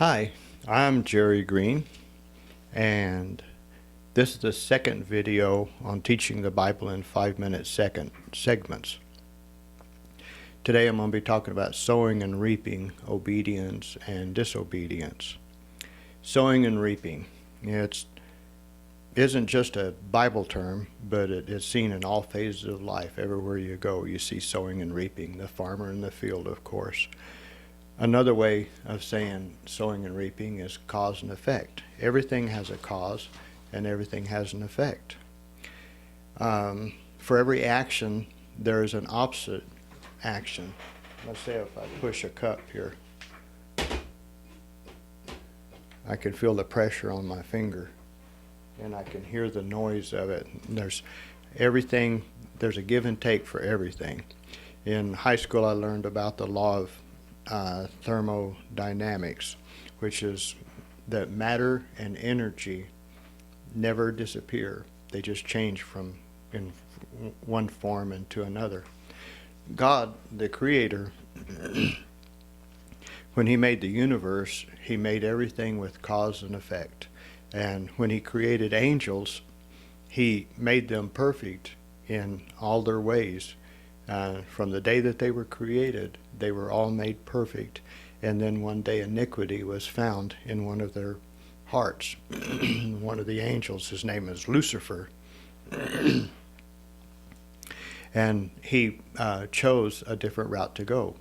Hi, I'm Jerry Green, and this is the second video on teaching the Bible in 5-minute second segments. Today I'm going to be talking about sowing and reaping, obedience and disobedience. Sowing and reaping. It isn't just a Bible term, but it is seen in all phases of life. Everywhere you go, you see sowing and reaping. The farmer in the field, of course. Another way of saying sowing and reaping is cause and effect. Everything has a cause and everything has an effect. For every action, there is an opposite action. Let's say if I push a cup here, I can feel the pressure on my finger and I can hear the noise of it. There's a give and take for everything. In high school, I learned about the law of thermodynamics, which is that matter and energy never disappear. They just change from in one form into another. God, the Creator, when He made the universe, He made everything with cause and effect. And when He created angels, He made them perfect in all their ways. From the day that they were created, they were all made perfect. And then one day iniquity was found in one of their hearts. One of the angels, his name is Lucifer. And he chose a different route to go.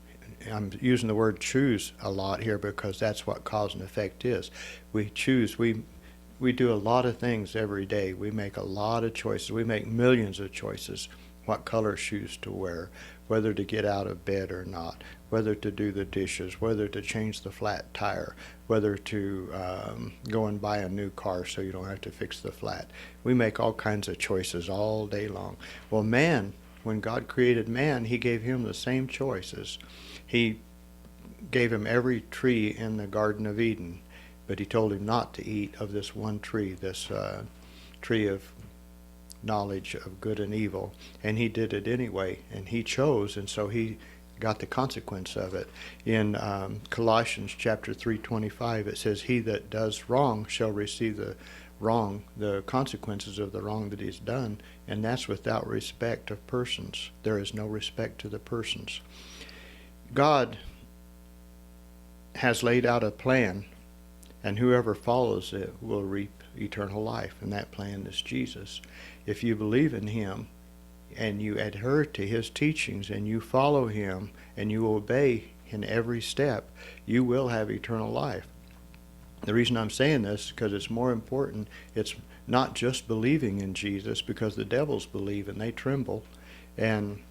I'm using the word choose a lot here because that's what cause and effect is. We choose. We do a lot of things every day. We make a lot of choices. We make millions of choices. What color shoes to wear, whether to get out of bed or not, whether to do the dishes, whether to change the flat tire, whether to go and buy a new car so you don't have to fix the flat. We make all kinds of choices all day long. Well, man, when God created man, He gave him the same choices. He gave him every tree in the Garden of Eden, but He told him not to eat of this one tree, this tree of knowledge of good and evil, and he did it anyway, and he chose, and so he got the consequence of it. In Colossians chapter 3:25, it says, "He that does wrong shall receive the consequences of the wrong that he's done," and that's without respect of persons. There is no respect to the persons. God has laid out a plan, and whoever follows it will reap eternal life, and that plan is Jesus. If you believe in Him and you adhere to His teachings and you follow Him and you obey in every step, you will have eternal life. The reason I'm saying this is because it's more important. It's not just believing in Jesus, because the devils believe and they tremble, and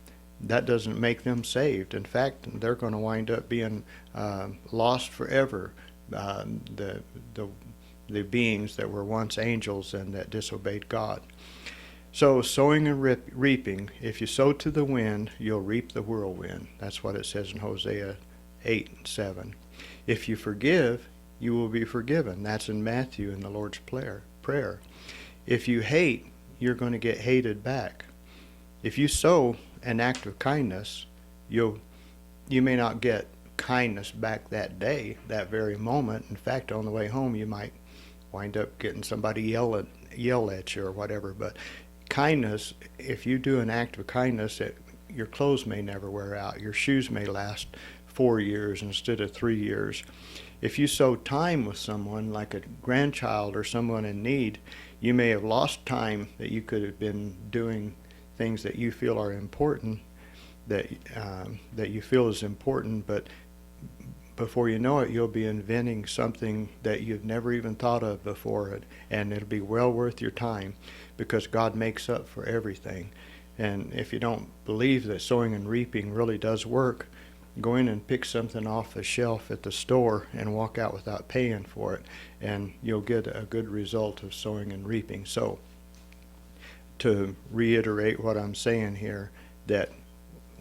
that doesn't make them saved. In fact, they're going to wind up being lost forever. The beings that were once angels and that disobeyed God. So sowing and reaping, if you sow to the wind, you'll reap the whirlwind. That's what it says in Hosea 8:7. If you forgive, you will be forgiven. That's in Matthew in the Lord's Prayer. If you hate, you're going to get hated back. If you sow an act of kindness, you may not get kindness back that day, that very moment. In fact, on the way home, you might wind up getting somebody yell at you or whatever. But kindness, if you do an act of kindness, your clothes may never wear out. Your shoes may last 4 years instead of 3 years. If you sow time with someone, like a grandchild or someone in need, you may have lost time that you could have been doing things that you feel are important, that you feel is important, but before you know it, you'll be inventing something that you've never even thought of before, and it'll be well worth your time, because God makes up for everything. And if you don't believe that sowing and reaping really does work, go in and pick something off the shelf at the store and walk out without paying for it, and you'll get a good result of sowing and reaping. So, to reiterate what I'm saying here, that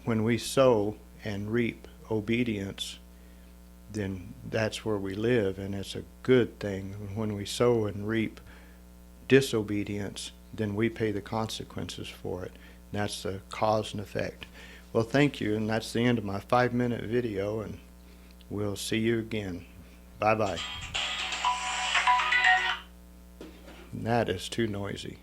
when we sow and reap obedience, then that's where we live, and it's a good thing. When we sow and reap disobedience, then we pay the consequences for it. That's the cause and effect. Well, thank you, and that's the end of my 5-minute video, and we'll see you again. Bye-bye. That is too noisy.